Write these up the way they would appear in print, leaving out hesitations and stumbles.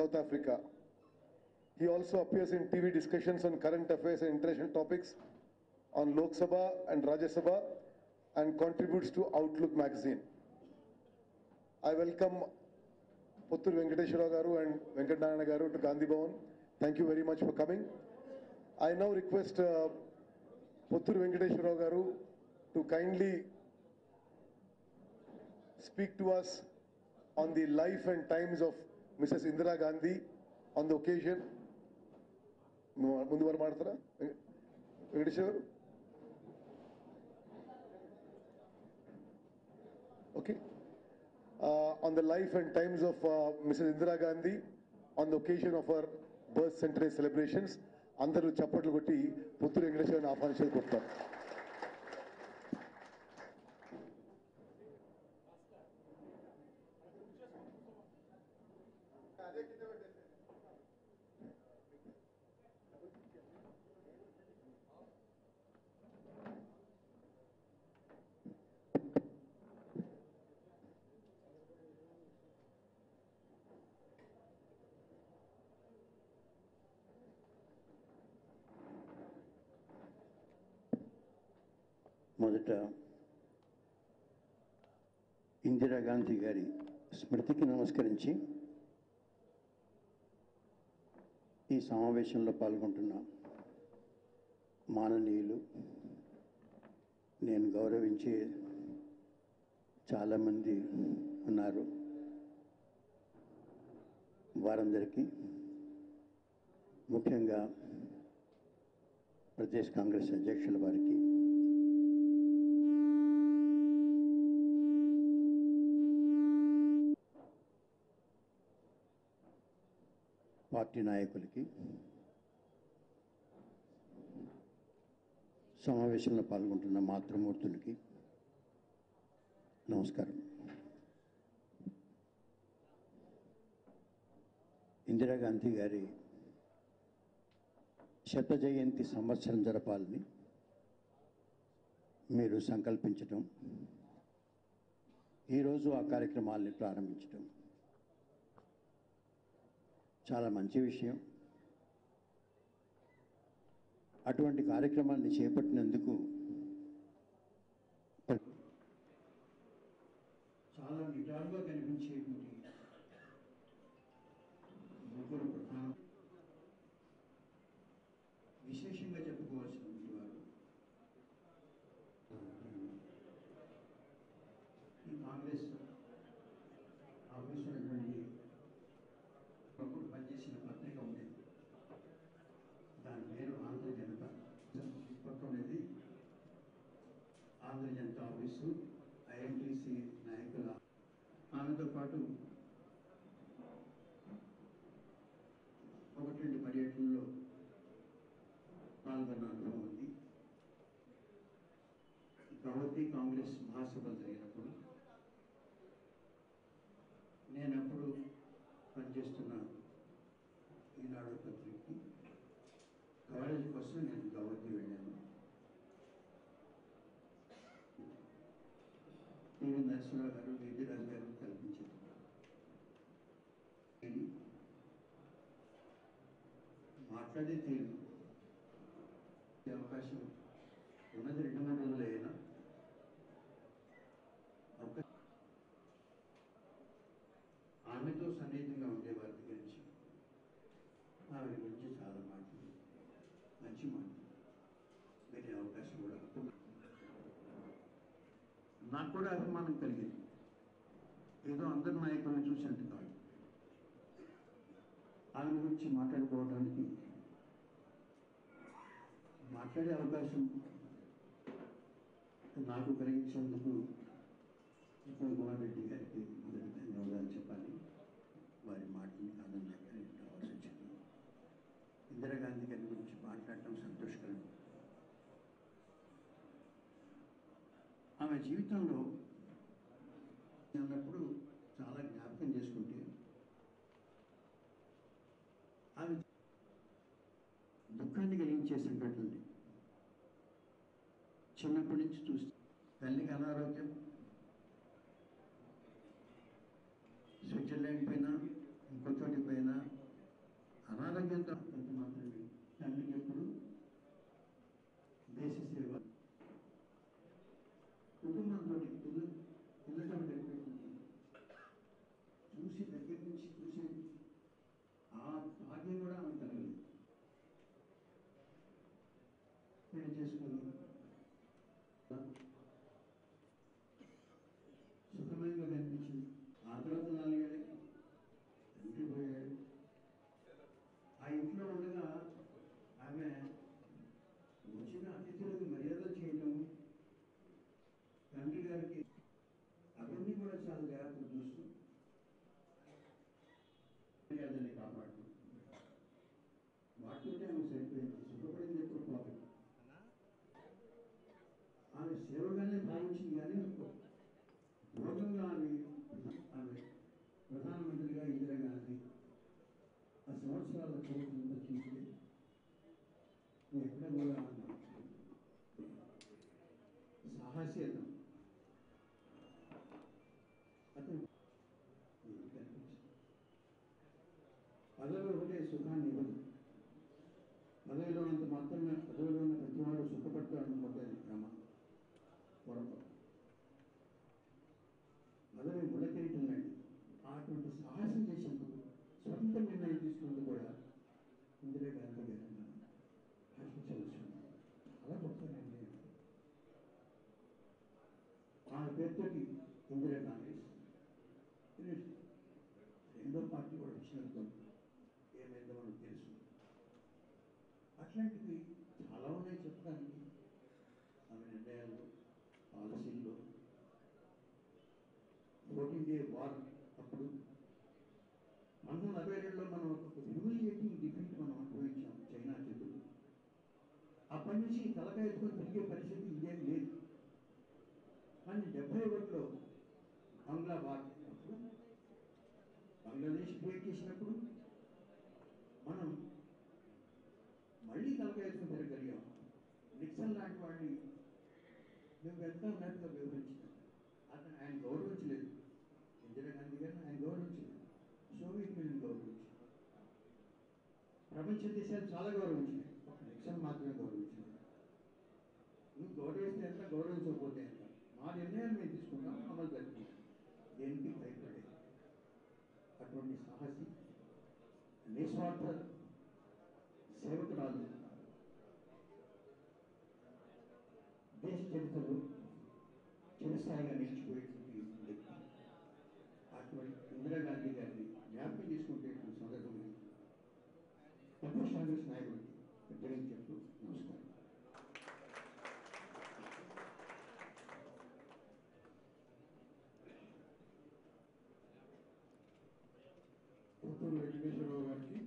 South Africa. He also appears in TV discussions on current affairs and international topics on Lok Sabha and Rajya Sabha and contributes to Outlook magazine. I welcome Puttur Venkateshwara Garu and Venkat Narayana Garu to Gandhi Bhavan. Thank you very much for coming. I now request Puttur Venkateshwara Garu to kindly speak to us on the life and times of Mrs. Indira Gandhi on the occasion. Mundu varu maadtara Venkateshwara. Okay. On the life and times of Mrs. Indira Gandhi on the occasion of her birth centenary celebrations. Andaru chappatlu kotti Puttur Venkateshwara ఆహ్వానించేది కొడతారు. మొదట ఇందిరా గాంధీ గారి స్మృతికి నమస్కరించి ఈ సమావేశంలో పాల్గొంటున్న మాననీయులు, నేను గౌరవించే చాలామంది ఉన్నారు, వారందరికీ ముఖ్యంగా ప్రదేశ్ కాంగ్రెస్ అధ్యక్షుల వారికి, పార్టీ నాయకులకి, సమావేశంలో పాల్గొంటున్న మాతృమూర్తులకి నమస్కారం. ఇందిరాగాంధీ గారి శత జయంతి సంవత్సరం జరపాలని మీరు సంకల్పించటం, ఈరోజు ఆ కార్యక్రమాల్ని ప్రారంభించటం చాలా మంచి విషయం. అటువంటి కార్యక్రమాన్ని చేపట్టినందుకు చాలా నిటారుగా కనిపించేటువంటి ముగ్గురు ప్రధాన విశేషంగా చెప్పుకోవాల్సిన వారు ఈ కాంగ్రెస్ ఆఫీసులటువంటి అప్పుడు పనిచేసిన పత్రిక ఉండేది, దాని పేరు ఆంధ్ర జనత. పత్రం అనేది ఆంధ్ర జనత ఆఫీసు, ఐఎన్టీసీ నాయకుల, ఆమెతో పాటు ఒకటి రెండు పర్యటనలో పాల్గొన్న అనుభవం ఉంది. గౌహతి కాంగ్రెస్ మహాసభలు జరిగినప్పుడు నేనప్పుడు పనిచేస్తున్న ఈనాడు పత్రికకి కవరేజ్ కోసం నేను గౌహతి వెళ్ళాను. టీవీ నరసింహరావు గారు, ఇందిరాజు గారు కల్పించారు. మాట్లాడే తీరు అవకాశం ఉన్నది 2-3 రోజులు అయినా ఆమెతో సన్నిహితంగా ఉండే వారి గురించి, ఆమె గురించి చాలా మాటలు, మంచి మాటలు వినే అవకాశం కూడా నాకు కూడా అభిమానం కలిగింది. ఏదో అందరి నాయకులను చూసినట్టు కాదు, ఆమె గురించి మాట్లాడుకోవడానికి మాట్లాడే అవకాశం నాకు కలిగించేందుకు ఉత్తమ్ కుమార్ రెడ్డి గారికి మొదటి ధన్యవాదాలు చెప్పాలి. వారి మాటని ఆనందంగా రావాల్సి వచ్చింది. ఇందిరాగాంధీ గారి గురించి మాట్లాడటం సంతోషకరం. ఆమె జీవితంలో అన్నప్పుడు చాలా జ్ఞాపకం చేసుకుంటే ఆమె దుఃఖాన్ని కలిగించే సంఘటనలు చిన్నప్పటి నుంచి చూస్తే, తల్లికి అనారోగ్యం, స్విట్జర్లాండ్ పైన ఇంకో చోటి పైన వచ్చి చూసేది ఆ భాగ్యం కూడా ఆమె కలగలేదు. పెళ్లి చేసుకొని సుఖమయంగా కనిపించింది. ఆ తర్వాత 4 ఏళ్ళకి తండ్రి పోయాడు. ఆ ఇంట్లో ఉండగా ఆమె వచ్చిన అతిథులకు మర్యాద చేయటం, తండ్రి గారికి అవన్నీ కూడా చాలా జాగ్రత్తగా చూస్తూ మర్యాదల్ని కాపాడుతూ వాటితోనే ఆమె సరిపోయింది. సుఖపడింది ఎప్పుడు పాపం. ఆమె సేవగానే భావించింది కానీ భోగంగా ఆమె ప్రధానమంత్రిగా ఇందిరాగాంధీ ఆ సంవత్సరాల చరిత్రంతా చూస్తే ఎక్కడ కూడా సాహస్యత అతను కనిపించింది. పదవి ఒకటే సుఖాన్ని ఇవ్వదు. పదవిలో ఉన్నంత మాత్రమే పదవిలో ఉన్న ప్రతివాడు సుఖపడతాడు అనుకుంటుంది క్రమ పొరపాటు. పదవి ముడకేయటండి. అటువంటి సాహసం చేసేందుకు, సొంత నిర్ణయం తీసుకున్నందుకు కూడా ఇందిరాగాంధీ గారు హర్షించవచ్చు. చాలా గొప్ప నిర్ణయం. ఆ పేరుతోటి ఇందిరా కాంగ్రెస్ రెండో పార్టీ కూడా వచ్చినందుకు ఏమైందో మనకు తెలుసు. అట్లాంటివి చాలా ఉన్నాయి చెప్పడానికి. ఆమె నిర్ణయాలు, పాలసీల్లో 14 Day వార్ అప్పుడు 1942లో మనం ఒక హ్యూమిలియేటింగ్ డిఫీట్ మనం అనుభవించాం చైనా చేతులు. అప్పటి నుంచి తలకాయ ఎత్తుకొని తిరిగే పరిస్థితి ఇండియా లేదు. కానీ 71లో బంగ్లా వార్ అప్పుడు బంగ్లాదేశ్ క్రియేట్ చేసినప్పుడు మనం మళ్ళీ తలకాయ ఎత్తుకొని తిరగలిగాం. నిక్సన్ లాంటి వాడిని మేము ఎంత ఉన్నట్టుగా వివరించినాం. అతను ఆయన గౌరవించలేదు. ఇందిరాగాంధీ గారిని ఆయన గౌరవించలేదు. Soviet union గౌరవించింది. ప్రపంచ దేశాలు చాలా గౌరవించినాయి. ఒక నిక్సన్ మాత్రమే గౌరవించింది. నువ్వు గౌరవిస్తే ఎంత, గౌరవించకపోతే ఎంత, మా నిర్ణయాలు మేము తీసుకుంటాం, అమలు జరుగుతున్నాం. దేనికి భయపడేది. అటువంటి సాహసి, నిస్వార్థ సేవకురాలు దేశ చరిత్రలో చిరస్థాయిగా నిలిచిపోయేటువంటి వ్యక్తి. అటువంటి ఇందిరాగాంధీ గారిని జ్ఞాపకం తీసుకుంటేటువంటి సందర్భంగా ప్రదేశ్ కాంగ్రెస్ నాయకుడికి పెద్దగా చెప్తూ నమస్కారం. పుత్తూరు వెంకటేశ్వరరావు గారికి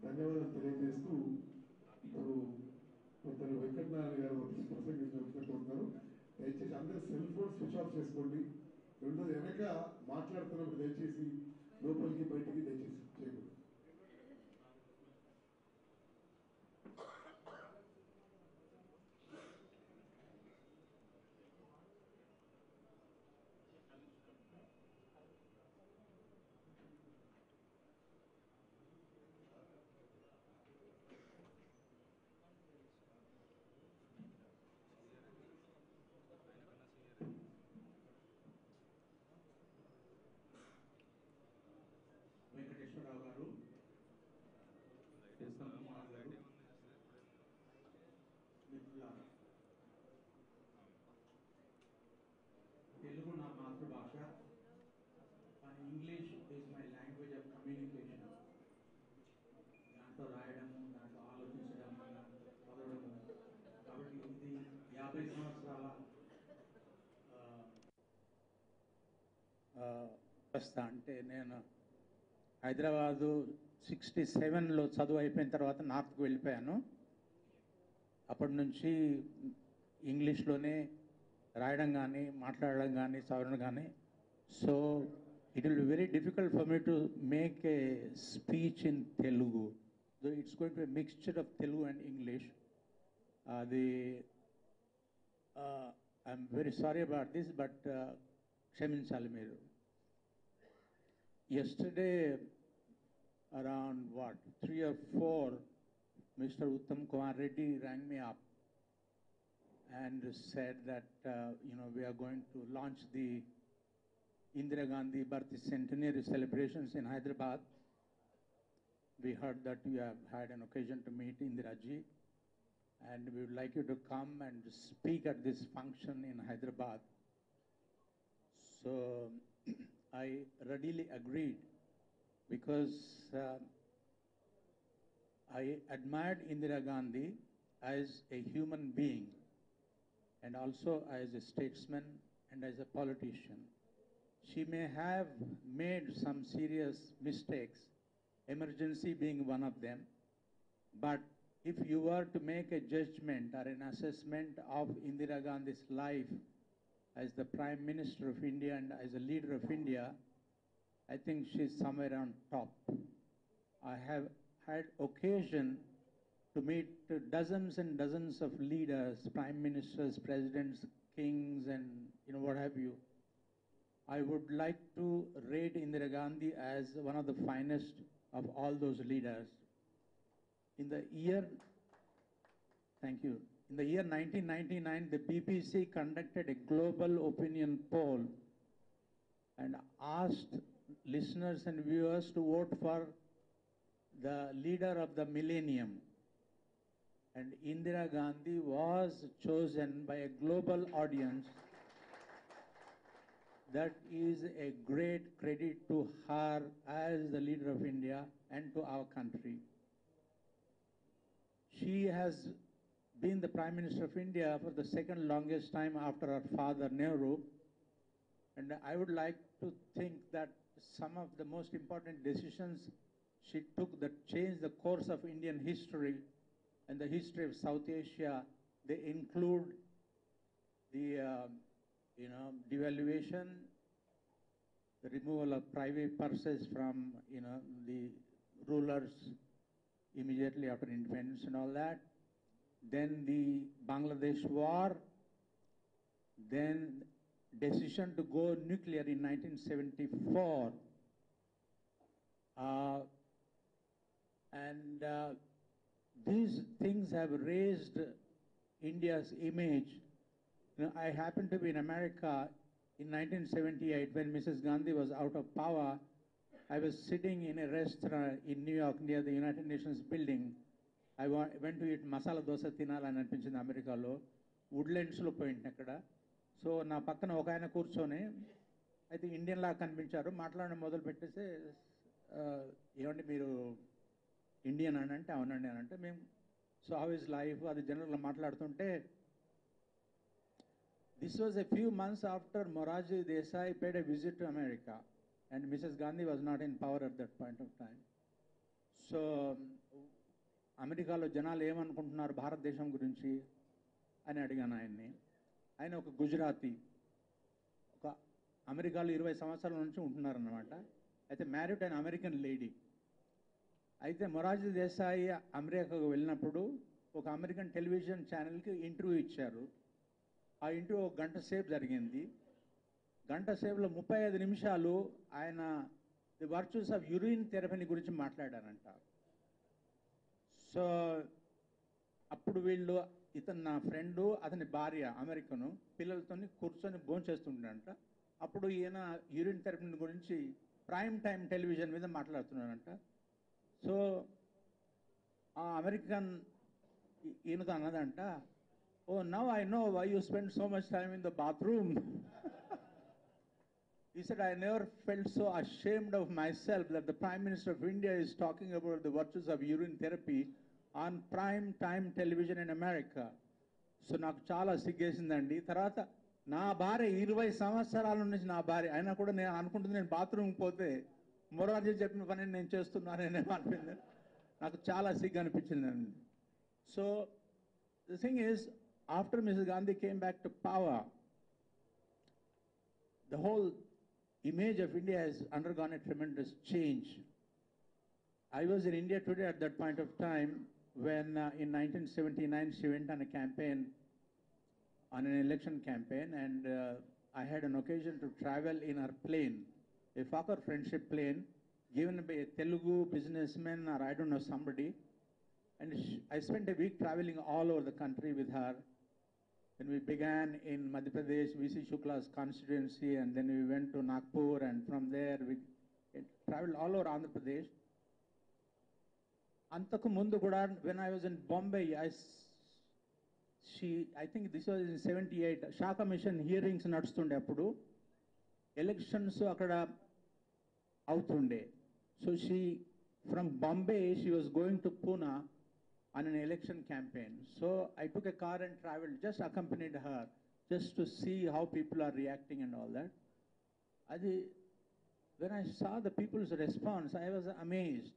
ధన్యవాదాలు తెలియజేస్తూ ఇప్పుడు పెద్దలు వెంకటనారాయణ గారు ప్రసంగించారు. దయచేసి అందరూ సెల్ ఫోన్ స్విచ్ ఆఫ్ చేసుకోండి. రెండోది వెనక మాట్లాడుతున్నప్పుడు దయచేసి లోపలికి బయటికి దయచేసి చేయకూడదు. వెంకటేశ్వరరావు గారు, కుమార్ గారు, మిత్రులారా, తెలుగు నా మాతృభాష, కానీ English is my language of communication. దాంట్లో రాయడము, దాంట్లో ఆలోచించడం, చదవడము. కాబట్టి ఇది 50 సంవత్సరాల అంటే నేను హైదరాబాదు 67లో చదువు అయిపోయిన తర్వాత నార్త్కి వెళ్ళిపోయాను. అప్పటి నుంచి ఇంగ్లీష్లోనే రాయడం కానీ, మాట్లాడడం కానీ, చదవడం కానీ. So it will be very difficult for me to make a speech in Telugu. So it's going to be mixture of Telugu and English. అది I'm very sorry about this, but క్షమించాలి మీరు. Yesterday, around 3 or 4, Mr. Uttam Kumar Reddy rang me up and said that we are going to launch the Indira Gandhi birth centenary celebrations in Hyderabad. We heard that you have had an occasion to meet Indira ji, and we would like you to come and speak at this function in Hyderabad. So I readily agreed because I admired Indira Gandhi as a human being and also as a statesman and as a politician. She may have made some serious mistakes, emergency being one of them, but if you were to make a judgment or an assessment of Indira Gandhi's life as the Prime Minister of India and as a leader of India, I think she's somewhere on top. I have had occasion to meet dozens and dozens of leaders, prime ministers, presidents, kings, and what have you. I would like to rate Indira Gandhi as one of the finest of all those leaders. In the year 1999, the BBC conducted a global opinion poll and asked listeners and viewers to vote for the leader of the millennium. And Indira Gandhi was chosen by a global audience. That is a great credit to her as the leader of India and to our country. She has been the Prime Minister of India for the second longest time after her father Nehru. And I would like to think that some of the most important decisions she took that changed the course of Indian history and the history of South Asia, they include the devaluation, the removal of private purses from the rulers immediately after independence and all that, then the Bangladesh war, then decision to go nuclear in 1974, and these things have raised India's image. I happened to be in America in 1978 when Mrs. Gandhi was out of power. I was sitting in a restaurant in New York near the United Nations building. I went to eat masala dosa తినాలని అనిపించింది అమెరికాలో, వుడ్లెండ్స్లో పోయింది అక్కడ. So నా పక్కన ఒక ఆయన కూర్చొని అయితే ఇండియన్ లా కనిపించారు, మాట్లాడడం మొదలు పెట్టేసి ఏమండి మీరు ఇండియన్ అని అంటే అవునండి అని అంటే మేము సో హౌ ఇస్ లైఫ్ అది జనరల్గా మాట్లాడుతుంటే this was a few months after Morarji Desai paid a visit to America and Mrs. Gandhi was not in power at that point of time. So అమెరికాలో జనాలు ఏమనుకుంటున్నారు భారతదేశం గురించి అని అడిగాను ఆయన్ని. ఆయన ఒక గుజరాతీ, ఒక అమెరికాలో 20 సంవత్సరాల నుంచి ఉంటున్నారన్నమాట. అయితే మ్యారీడ్ అయిన అమెరికన్ లేడీ. అయితే మొరార్జీ దేశాయి అమెరికాకు వెళ్ళినప్పుడు ఒక అమెరికన్ టెలివిజన్ ఛానల్కి ఇంటర్వ్యూ ఇచ్చారు. ఆ ఇంటర్వ్యూ ఒక గంట సేపు జరిగింది. గంట సేపులో 35 నిమిషాలు ఆయన ది వర్చ్యూస్ ఆఫ్ యూరిన్ థెరపీని గురించి మాట్లాడారంట. సో అప్పుడు వీళ్ళు ఇతను నా ఫ్రెండు, అతని భార్య అమెరికను పిల్లలతో కూర్చొని భోంచేస్తుంటారంట. అప్పుడు ఈయన యూరిన్ థెరపీని గురించి ప్రైమ్ టైం టెలివిజన్ మీద మాట్లాడుతున్నారంట. సో ఆ అమెరికన్ ఈయనతో అన్నదంట, oh, now I know why you spend so much time in the bathroom. He said, I never felt so ashamed of myself that the Prime Minister of India is talking about the virtues of urine therapy on prime time television in America. So నాకు చాలా సిగ్గేసిందండి. తర్వాత నా భార్య 20 సంవత్సరాల నుంచి నా భార్య అయినా కూడా నేను అనుకుంటుంది నేను బాత్రూమ్కి పోతే మొరార్జీ చెప్పిన పని నేను చేస్తున్నానని అనిపించింది. నాకు చాలా సిగ్గు అనిపించిందండి. So the thing is, after Mrs. Gandhi came back to power, the whole image of India has undergone a tremendous change. I was in India today at that point of time when in 1979 she went on a campaign, on an election campaign, and I had an occasion to travel in her plane, a Fakar friendship plane given by a Telugu businessman or I don't know somebody. And I spent a week traveling all over the country with her. Then we began in Madhya Pradesh, VC Shukla's constituency, and then we went to Nagpur, and from there we traveled all over Andhra Pradesh. Antaku mundu kuda, when I was in Bombay, I think this was in 78, Shah Commission hearings nadustundi appudu. Elections akkada avutunde. So she, from Bombay, she was going to Pune on an election campaign. So I took a car and traveled, just accompanied her, just to see how people are reacting and all that. When I saw the people's response, I was amazed.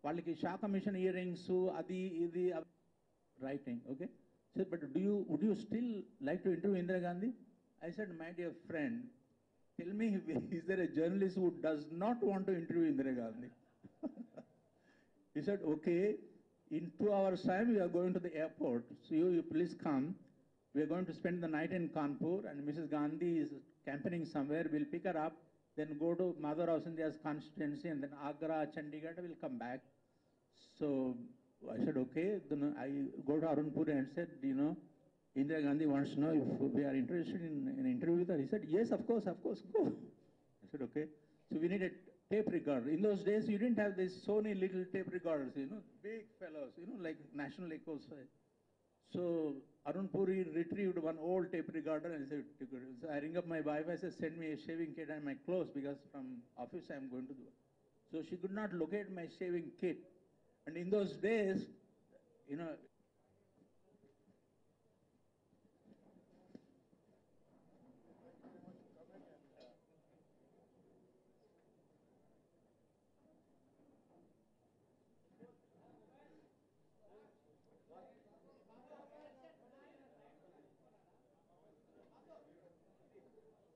Vallaki Shah Commission hearings, idi writing, okay? Said, but would you still like to interview Indira Gandhi? I said, my dear friend, tell me, is there a journalist who does not want to interview Indira Gandhi? He said, okay, in 2 hours' time, we are going to the airport. So you please come. We are going to spend the night in Kanpur, and Mrs. Gandhi is campaigning somewhere. We'll pick her up, then go to Madhav Sindhya's constituency, and then Agra, Chandigarh, we'll come back. So I said, okay. Then I go to Arunpuri and said, Indira Gandhi wants to know if we are interested in an interview with her. He said, yes, of course, go. I said, okay. So we need a tape recorder. In those days, you didn't have these Sony little tape recorders, big fellows, like National Echoes. So Arunpuri retrieved one old tape recorder and said, so I ring up my wife, I said, send me a shaving kit and my clothes because from office I'm going to do it. So she could not locate my shaving kit. And in those days,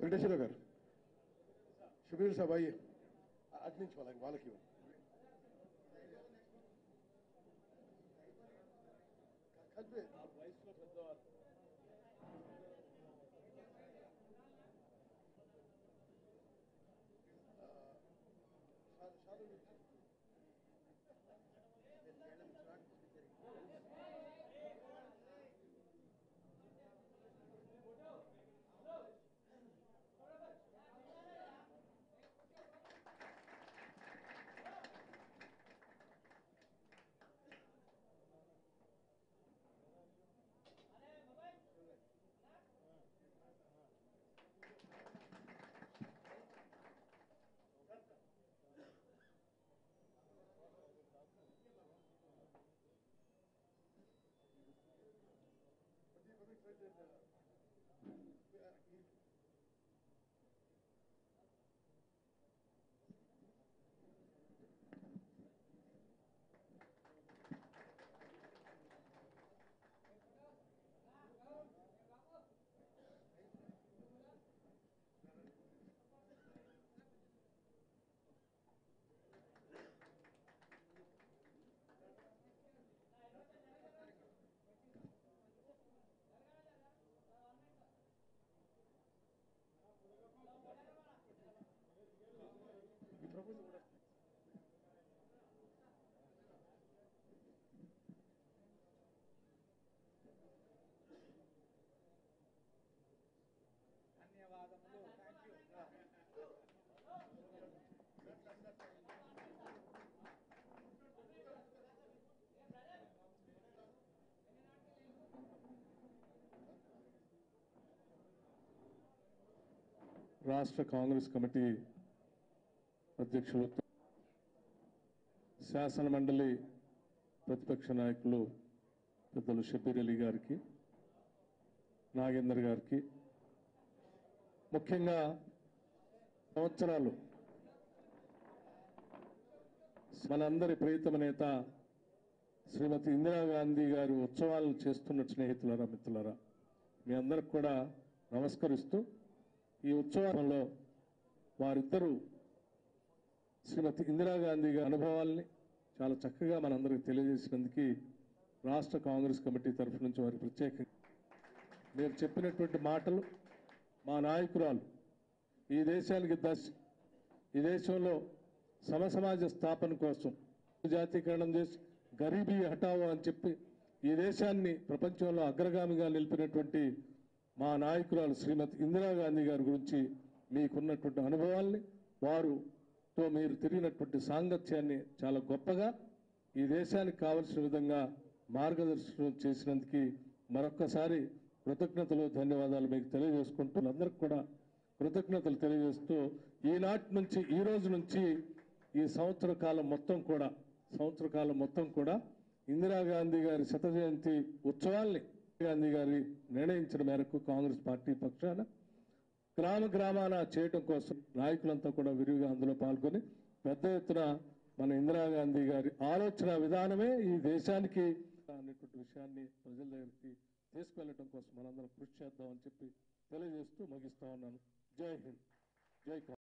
Venkateswara గారు, షబీర్ సాబ్ అయ్యే అటు నుంచి వాళ్ళకి రాష్ట్ర Congress committee అధ్యక్షులు, శాసన మండలి ప్రతిపక్ష నాయకులు పెద్దలు షబీర్ అలీ గారికి, నాగేందర్ గారికి, ముఖ్యంగా సంవత్సరాలు మనందరి ప్రియతమ నేత శ్రీమతి ఇందిరాగాంధీ గారి ఉత్సవాలను చేస్తున్న స్నేహితులారా, మిత్రులారా, మీ అందరికి కూడా నమస్కరిస్తూ ఈ ఉత్సవంలో వారిద్దరూ శ్రీమతి ఇందిరాగాంధీ గారి అనుభవాల్ని చాలా చక్కగా మనందరికీ తెలియజేసినందుకు రాష్ట్ర కాంగ్రెస్ కమిటీ తరఫు నుంచి వారి ప్రత్యేకంగా మీరు చెప్పినటువంటి మాటలు మా నాయకురాలు ఈ దేశానికి ఈ దేశంలో సమసమాజ స్థాపన కోసం జాతీకరణం చేసి గరీబీ హటావో అని చెప్పి ఈ దేశాన్ని ప్రపంచంలో అగ్రగామిగా నిలిపినటువంటి మా నాయకురాలు శ్రీమతి ఇందిరాగాంధీ గారి గురించి మీకున్నటువంటి అనుభవాల్ని, వారుతో మీరు తిరిగినటువంటి సాంగత్యాన్ని చాలా గొప్పగా ఈ దేశానికి కావలసిన విధంగా మార్గదర్శనం చేసినందుకు మరొక్కసారి కృతజ్ఞతలు, ధన్యవాదాలు మీకు తెలియజేసుకుంటూ అందరికి కూడా కృతజ్ఞతలు తెలియజేస్తూ ఈనాటి నుంచి ఈ రోజు నుంచి ఈ సంవత్సర కాలం మొత్తం కూడా ఇందిరాగాంధీ గారి శత జయంతి ఉత్సవాల్ని గాంధీ గారి నిర్ణయించిన మేరకు కాంగ్రెస్ పార్టీ పక్షాన గ్రామాన చేయటం కోసం నాయకులంతా కూడా విరివిగా అందులో పాల్గొని పెద్ద ఎత్తున మన ఇందిరాగాంధీ గారి ఆలోచన విధానమే ఈ దేశానికి అనేటువంటి విషయాన్ని ప్రజల దగ్గరికి తీసుకెళ్లడం కోసం మనందరం కృషి చేద్దామని చెప్పి తెలియజేస్తూ ముగిస్తా ఉన్నాను. జై హింద్, జై కాంగ్రెస్.